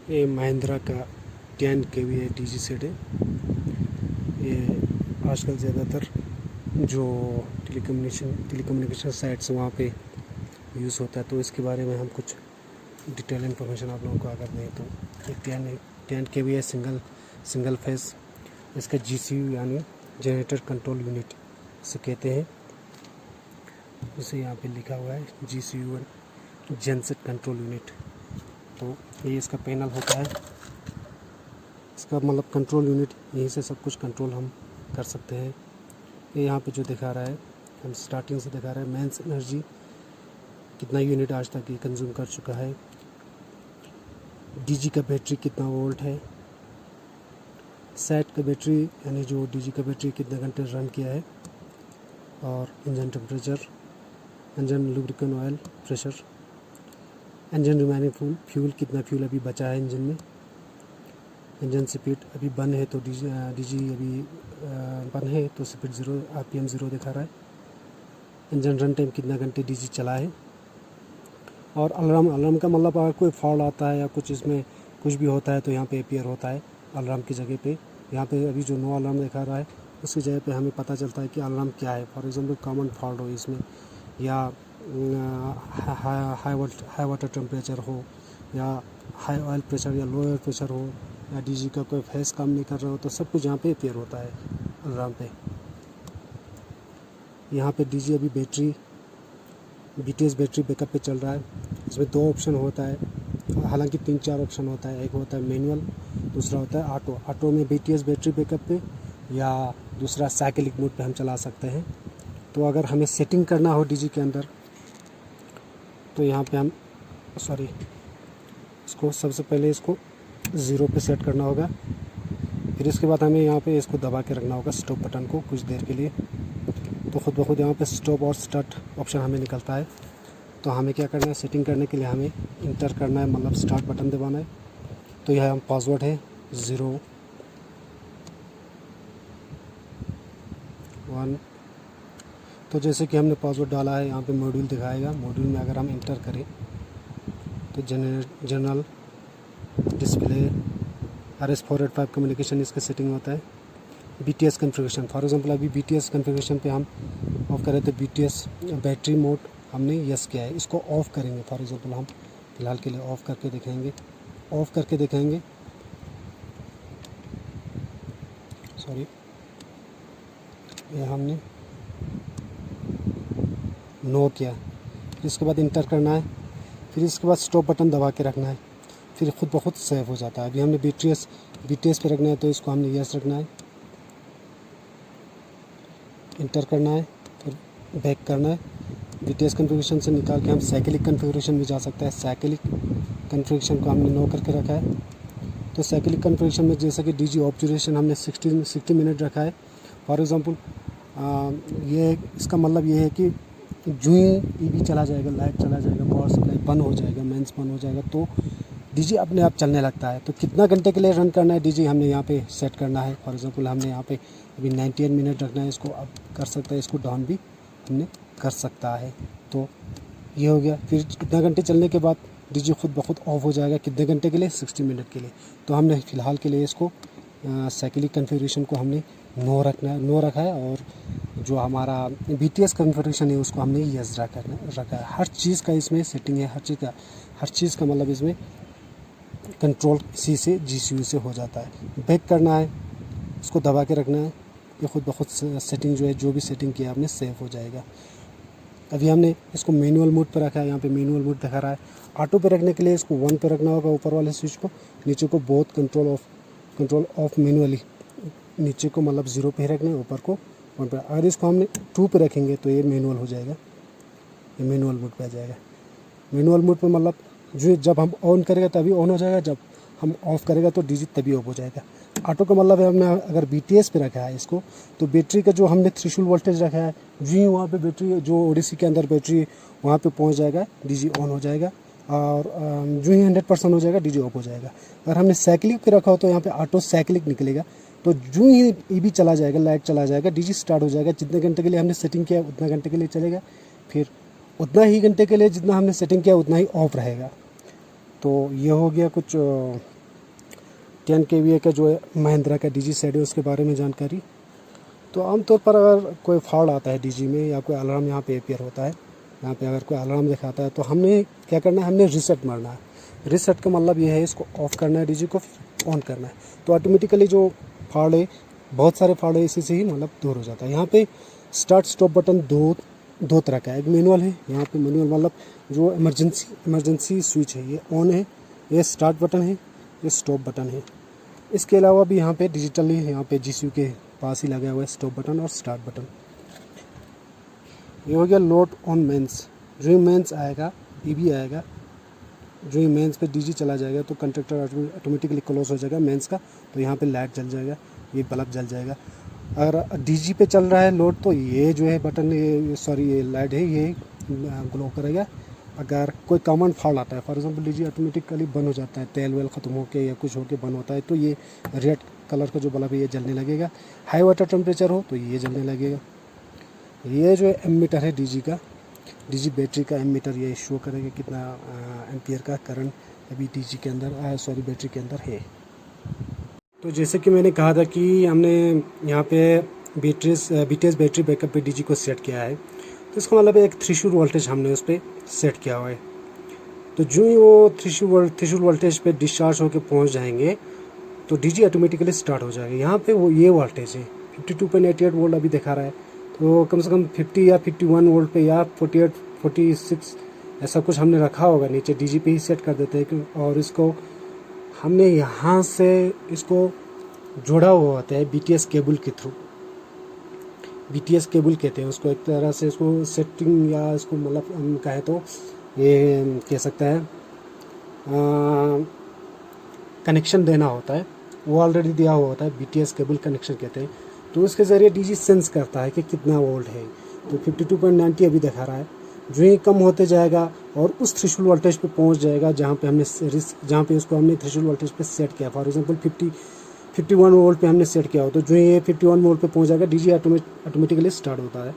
ये महिंद्रा का 10 kVA DG set है। ये आजकल ज़्यादातर जो टेलीकम्युनिकेशन साइट्स वहाँ पे यूज़ होता है, तो इसके बारे में हम कुछ डिटेल इन्फॉर्मेशन आप लोगों को अगर दें तो ये 10 kVA सिंगल फेस, इसका GCU यानी जनरेटर कंट्रोल यूनिट से कहते हैं। इसे यहाँ पे लिखा हुआ है GCU जनसेट कंट्रोल यूनिट। तो ये इसका पैनल होता है, इसका मतलब कंट्रोल यूनिट, यहीं से सब कुछ कंट्रोल हम कर सकते हैं। ये यहाँ पे जो दिखा रहा है, हम स्टार्टिंग से दिखा रहा है मेंस एनर्जी कितना यूनिट आज तक ये कंज्यूम कर चुका है, डीजी का बैटरी कितना वोल्ट है, सेट का बैटरी यानी जो डीजी का बैटरी कितने घंटे रन किया है, और engine temperature, engine lubricant oil pressure, engine remaining fuel कितना फ्यूल अभी बचा है इंजन में, इंजन स्पीड अभी बंद है तो डीजी अभी बंद है तो स्पीड 0 RPM 0 दिखा रहा है, इंजन रन टाइम कितना घंटे डीजी चला है, और अलार्म का मतलब अगर कोई फॉल्ट आता है या कुछ इसमें कुछ भी होता है तो यहाँ पे अपीयर होता है अलार्म की जगह पे। यहाँ पे अभी जो नो अलार्म दिखा रहा है उसकी जगह पे हमें पता चलता है कि अलार्म क्या है। फॉर एग्जांपल कॉमन फॉल्ट हो इसमें, या हाई वाटर टेम्परेचर हो, या हाई ऑयल प्रेशर या लो ऑयल प्रेशर हो, या डीजी का कोई फेस काम नहीं कर रहा हो, तो सब कुछ यहाँ पे अपीयर होता है अलार्म पे। यहाँ पे डीजी अभी बैटरी BTS बैटरी बैकअप पे चल रहा है। इसमें 2 ऑप्शन होता है, हालांकि 3-4 ऑप्शन होता है। एक होता है मैनुअल, दूसरा होता है ऑटो में BTS बैटरी बैकअप पे, या दूसरा साइकिलिक मोड पे हम चला सकते हैं। तो अगर हमें सेटिंग करना हो डीजी के अंदर तो यहाँ पे हम इसको सबसे पहले इसको 0 पे सेट करना होगा। फिर इसके बाद हमें यहाँ पे इसको दबा के रखना होगा स्टॉप बटन को कुछ देर के लिए, तो खुद ब खुद यहाँ पे स्टॉप और स्टार्ट ऑप्शन हमें निकलता है। तो हमें क्या करना है, सेटिंग करने के लिए हमें इंटर करना है, मतलब स्टार्ट बटन दबाना है। तो यह हम पासवर्ड है 01। तो जैसे कि हमने पासवर्ड डाला है, यहाँ पे मॉड्यूल दिखाएगा। मॉड्यूल में अगर हम इंटर करें तो जनरल डिस्प्ले RS485 कम्युनिकेशन इसका सेटिंग होता है। BTS कन्फिगरेशन, फॉर एग्जांपल अभी BTS कन्फिगरेशन पे हम ऑफ़ करें तो BTS बैटरी मोड हमने यस किया है, इसको ऑफ़ करेंगे। फॉर एग्जांपल हम फ़िलहाल के लिए ऑफ़ करके देखेंगे, ये हमने नो किया। फिर इसके बाद इंटर करना है, फिर इसके बाद स्टॉप बटन दबा के रखना है, फिर खुद ब खुद सेव हो जाता है। अभी हमने BTS पे रखना है तो इसको हमने यस रखना है, इंटर करना है, फिर बैक करना है। BTS कन्फिगरेशन से निकाल के हम साइकिलिक कन्फिगरेशन में जा सकते हैं। साइकिलिक कन्फिगरेशन को हमने नो करके रखा है। तो साइकिलिक कन्फिगरेशन में जैसा कि डीजी ऑफ ड्यूरेशन हमने 60 मिनट रखा है। फॉर एग्जांपल ये इसका मतलब ये है कि जो ही EV चला जाएगा, लाइट चला जाएगा, पावर सप्लाई बंद हो जाएगा, मेंस बंद हो जाएगा, तो डीजी अपने आप चलने लगता है। तो कितना घंटे के लिए रन करना है डीजी हमने यहाँ पे सेट करना है। फॉर एग्जांपल हमने यहाँ पे अभी 98 मिनट रखना है, इसको अप कर सकता है, इसको डाउन भी हमने कर सकता है। तो ये हो गया। फिर कितना घंटे चलने के बाद डीजी खुद ब खुद ऑफ हो जाएगा, कितने घंटे के लिए, 60 मिनट के लिए। तो हमने फ़िलहाल के लिए इसको साइकिलिक कन्फिगरेशन को हमने नो रखा है, और जो हमारा BTS कन्फिगरेशन है उसको हमने यस रखा है। हर चीज़ का इसमें सेटिंग है, हर चीज़ का मतलब इसमें कंट्रोल इसी से GCU से हो जाता है। बैक करना है, इसको दबा के रखना है, ये खुद ब खुद सेटिंग जो भी सेटिंग किया आपने सेव हो जाएगा। अभी हमने इसको मैनुअल मोड पर रखा है, यहाँ पे मैनुअल मोड दिखा रहा है। ऑटो पे रखने के लिए इसको 1 पे रखना होगा, ऊपर वाले स्विच को, नीचे को बोथ कंट्रोल ऑफ मैनुअली, नीचे को मतलब 0 पे ही रखना है, ऊपर को 1 पे। अगर इसको हमने 2 पे रखेंगे तो ये मैनुअल हो जाएगा, ये मैनुअल मोड पे आ जाएगा। मैनुअल मोड पे मतलब जो जब हम ऑन करेगा तभी ऑन हो जाएगा, जब हम ऑफ़ करेगा तो डीजी तभी ऑफ हो जाएगा। ऑटो का मतलब है हमने अगर BTS पे रखा है इसको, तो बैटरी का जो हमने थ्रेशोल्ड वोल्टेज रखा है, जी वहाँ पे बैटरी जो ODC के अंदर बैटरी वहाँ पे पहुँच जाएगा, डीजी ऑन हो जाएगा, और जो ही 100% हो जाएगा डीजी ऑफ हो जाएगा। अगर हमने साइकिलिक पे रखा हो तो यहाँ पे ऑटो साइकिलिक निकलेगा, तो जो ही EV चला जाएगा, लाइट चला जाएगा, डीजी स्टार्ट हो जाएगा। जितने घंटे के लिए हमने सेटिंग किया उतना घंटे के लिए चलेगा, फिर उतना ही घंटे के लिए जितना हमने सेटिंग किया उतना ही ऑफ रहेगा। तो ये हो गया कुछ 10 kVA का जो है महिंद्रा का डीजी सेट है उसके बारे में जानकारी। तो आमतौर पर अगर कोई फॉल्ट आता है डीजी में या कोई अलार्म यहाँ पे अपीयर होता है, यहाँ पे अगर कोई अलार्म दिखाता है तो हमने क्या करना है, हमने रीसेट मारना है। रीसेट का मतलब ये है इसको ऑफ़ करना है, डीजी को ऑन करना है। तो ऑटोमेटिकली जो फॉल्ट है, बहुत सारे फॉल्ट है, इसी से ही मतलब दूर हो जाता है। यहाँ पे स्टार्ट स्टॉप बटन दो तरह का है। एक मैनुअल है, यहाँ पे मैनुअल मतलब जो इमरजेंसी स्विच है ये ऑन है, ये स्टार्ट बटन है, ये स्टॉप बटन है। इसके अलावा भी यहाँ पे डिजिटली यहाँ पे जीसीयू के पास ही लगा हुआ है स्टॉप बटन और स्टार्ट बटन। ये हो गया लोड ऑन मेंस। जो मेंस आएगा ईबी आएगा, जो मेंस पे डीजी चला जाएगा तो कंडक्टर ऑटोमेटिकली क्लोज हो जाएगा मेंस का, तो यहाँ पे लाइट जल जाएगा, ये बल्ब जल जाएगा। अगर डीजी पे चल रहा है लोड तो ये जो है बटन, ये लाइट है, ये ग्लो करेगा। अगर कोई कॉमन फॉल्ट आता है, फॉर एग्जांपल डीजी ऑटोमेटिकली बंद हो जाता है, तेल वेल ख़त्म होके या कुछ होके बंद होता है, तो ये रेड कलर का जो बल्ब है ये जलने लगेगा। हाई वाटर टेम्परेचर हो तो ये जलने लगेगा। ये जो एमीटर है डीजी का, डीजी बैटरी का एमीटर, ये शो करेगा कितना एम्पियर का करंट अभी डीजी के अंदर बैटरी के अंदर है। तो जैसे कि मैंने कहा था कि हमने यहाँ पे BTS बैटरी बैकअप पे डीजी को सेट किया है, तो इसका मतलब एक थ्रेशोल्ड वोल्टेज हमने उस पर सेट किया हुआ है। तो जो ही वो थ्रेशोल्ड वोल्टेज पे डिस्चार्ज होकर पहुँच जाएंगे तो डीजी ऑटोमेटिकली स्टार्ट हो जाएगा। यहाँ पे वो ये वोल्टेज है 52.88 वोल्ट अभी दिखा रहा है, तो कम से कम 50 या 51 वोल्ट पे या 48 46 ऐसा कुछ हमने रखा होगा नीचे, डीजी पे ही सेट कर देते हैं। और इसको हमने यहाँ से इसको जोड़ा हुआ होता है BTS केबल के थ्रू। BTS केबल कहते हैं उसको, एक तरह से इसको सेटिंग या इसको मतलब हम कहें तो ये कह सकते हैं कनेक्शन देना होता है, वो ऑलरेडी दिया हुआ होता है, BTS केबल कनेक्शन कहते हैं। तो उसके ज़रिए डीजी सेंस करता है कि कितना वोल्ट है। तो 52.90 अभी दिखा रहा है, जो ही कम होते जाएगा और उस थ्रेशोल्ड वोल्टेज पे पहुंच जाएगा जहाँ पे उसको हमने थ्रेशोल्ड वोल्टेज पे सेट किया। फॉर एग्जांपल 51 वोल्ट पे हमने सेट किया हो, तो जो ये 51 वोल्ट पे पहुंच जाएगा डीजी ऑटोमेटिकली स्टार्ट होता है।